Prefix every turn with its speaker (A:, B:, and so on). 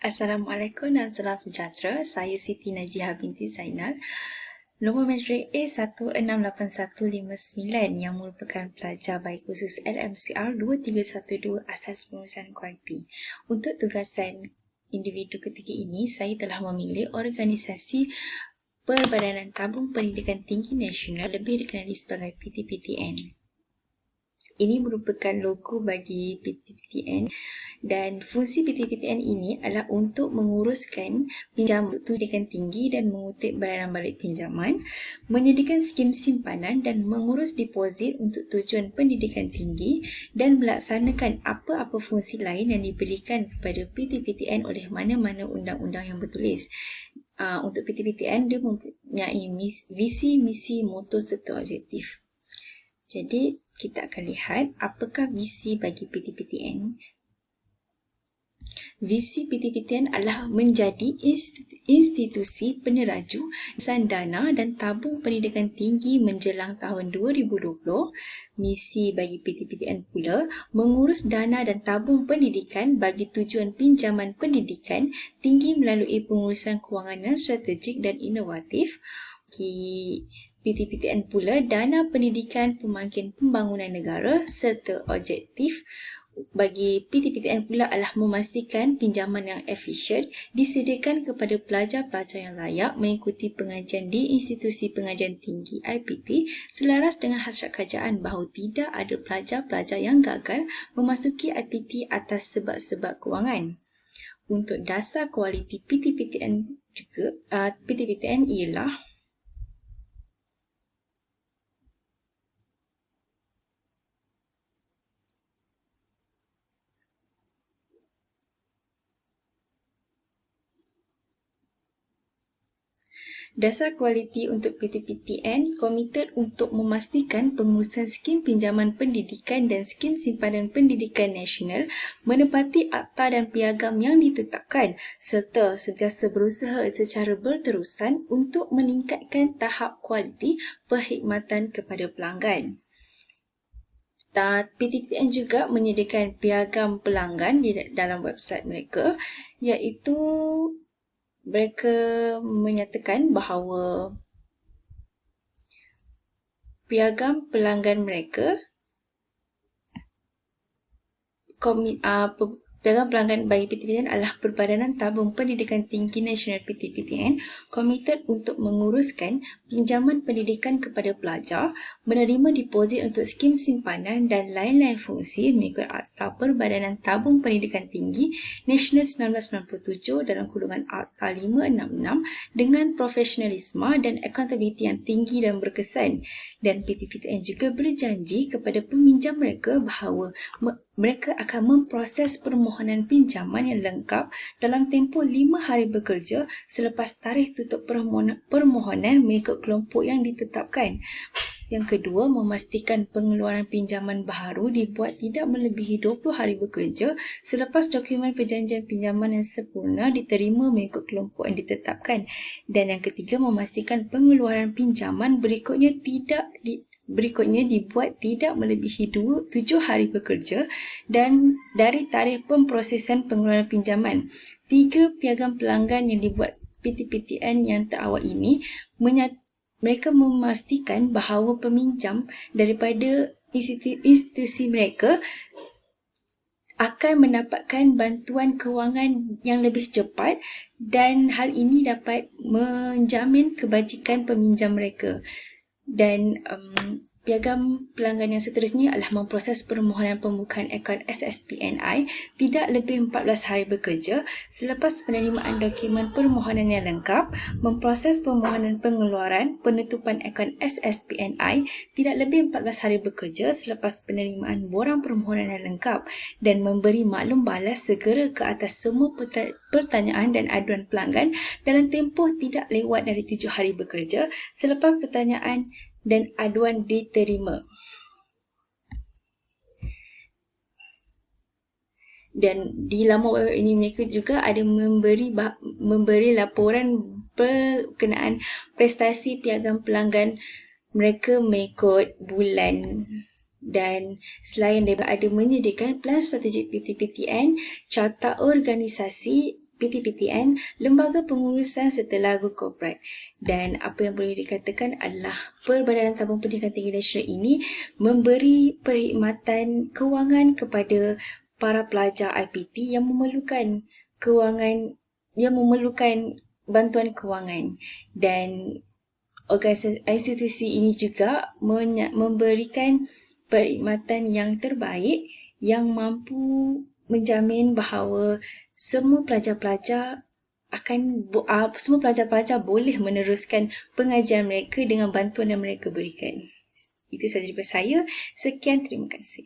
A: Assalamualaikum dan salam sejahtera. Saya Siti Najihah binti Zainal. Nombor matrik A168159 yang merupakan pelajar baik khusus LMCR 2312 Asas Pengurusan Kualiti. Untuk tugasan individu ketiga ini, saya telah memilih organisasi Perbadanan Tabung Pendidikan Tinggi Nasional, lebih dikenali sebagai PTPTN. Ini merupakan logo bagi PTPTN dan fungsi PTPTN ini adalah untuk menguruskan pinjaman untuk pendidikan tinggi dan mengutip bayaran balik pinjaman, menyediakan skim simpanan dan mengurus deposit untuk tujuan pendidikan tinggi dan melaksanakan apa-apa fungsi lain yang diberikan kepada PTPTN oleh mana-mana undang-undang yang bertulis. Untuk PTPTN, dia mempunyai visi, misi, moto serta objektif. Jadi, kita akan lihat apakah visi bagi PTPTN. Visi PTPTN adalah menjadi institusi peneraju dana dan tabung pendidikan tinggi menjelang tahun 2020. Misi bagi PTPTN pula mengurus dana dan tabung pendidikan bagi tujuan pinjaman pendidikan tinggi melalui pengurusan kewangan yang strategik dan inovatif. PTPTN pula dana pendidikan pemangkin pembangunan negara serta objektif bagi PTPTN pula adalah memastikan pinjaman yang efisien disediakan kepada pelajar-pelajar yang layak mengikuti pengajian di institusi pengajian tinggi IPT selaras dengan hasrat kerajaan bahawa tidak ada pelajar-pelajar yang gagal memasuki IPT atas sebab-sebab kewangan. Untuk dasar kualiti PTPTN juga, PTPTN ialah dasar kualiti untuk PTPTN komited untuk memastikan pengurusan skim pinjaman pendidikan dan skim simpanan pendidikan nasional menepati akta dan piagam yang ditetapkan serta sentiasa berusaha secara berterusan untuk meningkatkan tahap kualiti perkhidmatan kepada pelanggan. PTPTN juga menyediakan piagam pelanggan di dalam website mereka, iaitu mereka menyatakan bahawa piagam pelanggan mereka, piagam pelanggan bagi PTPTN adalah Perbadanan Tabung Pendidikan Tinggi Nasional PTPTN komited untuk menguruskan pinjaman pendidikan kepada pelajar, menerima deposit untuk skim simpanan dan lain-lain fungsi mengikut Akta Perbadanan Tabung Pendidikan Tinggi Nasional 1997 dalam kurungan Akta 566 dengan profesionalisme dan accountability yang tinggi dan berkesan. Dan PTPTN juga berjanji kepada peminjam mereka bahawa mereka akan memproses permohonan pinjaman yang lengkap dalam tempoh 5 hari bekerja selepas tarikh tutup permohonan mengikut kelompok yang ditetapkan. Yang kedua, memastikan pengeluaran pinjaman baharu dibuat tidak melebihi 20 hari bekerja selepas dokumen perjanjian pinjaman yang sempurna diterima mengikut kelompok yang ditetapkan. Dan yang ketiga, memastikan pengeluaran pinjaman berikutnya dibuat tidak melebihi 7 hari bekerja dan dari tarikh pemprosesan pengeluaran pinjaman. 3 piagam pelanggan yang dibuat PTPTN yang terawal ini mereka memastikan bahawa peminjam daripada institusi mereka akan mendapatkan bantuan kewangan yang lebih cepat dan hal ini dapat menjamin kebajikan peminjam mereka. Dan piagam pelanggan yang seterusnya adalah memproses permohonan pembukaan akaun SSPNI tidak lebih 14 hari bekerja selepas penerimaan dokumen permohonan yang lengkap, memproses permohonan pengeluaran penutupan akaun SSPNI tidak lebih 14 hari bekerja selepas penerimaan borang permohonan yang lengkap dan memberi maklum balas segera ke atas semua pertanyaan dan aduan pelanggan dalam tempoh tidak lewat dari 7 hari bekerja selepas pertanyaan dan aduan diterima. Dan di laman web ini mereka juga ada memberi laporan berkenaan prestasi piagam pelanggan mereka mengikut bulan. Dan selain daripada ada menyediakan plan strategik PTPTN, carta organisasi PTPTN, lembaga pengurusan serta lagu korporat. Dan apa yang boleh dikatakan adalah Perbadanan Tabung Pendidikan Tinggi Nasional ini memberi perkhidmatan kewangan kepada para pelajar IPT yang memerlukan bantuan kewangan. Dan institusi ini juga memberikan perkhidmatan yang terbaik yang mampu menjamin bahawa semua pelajar-pelajar boleh meneruskan pengajian mereka dengan bantuan yang mereka berikan. Itu sahaja daripada saya. Sekian, terima kasih.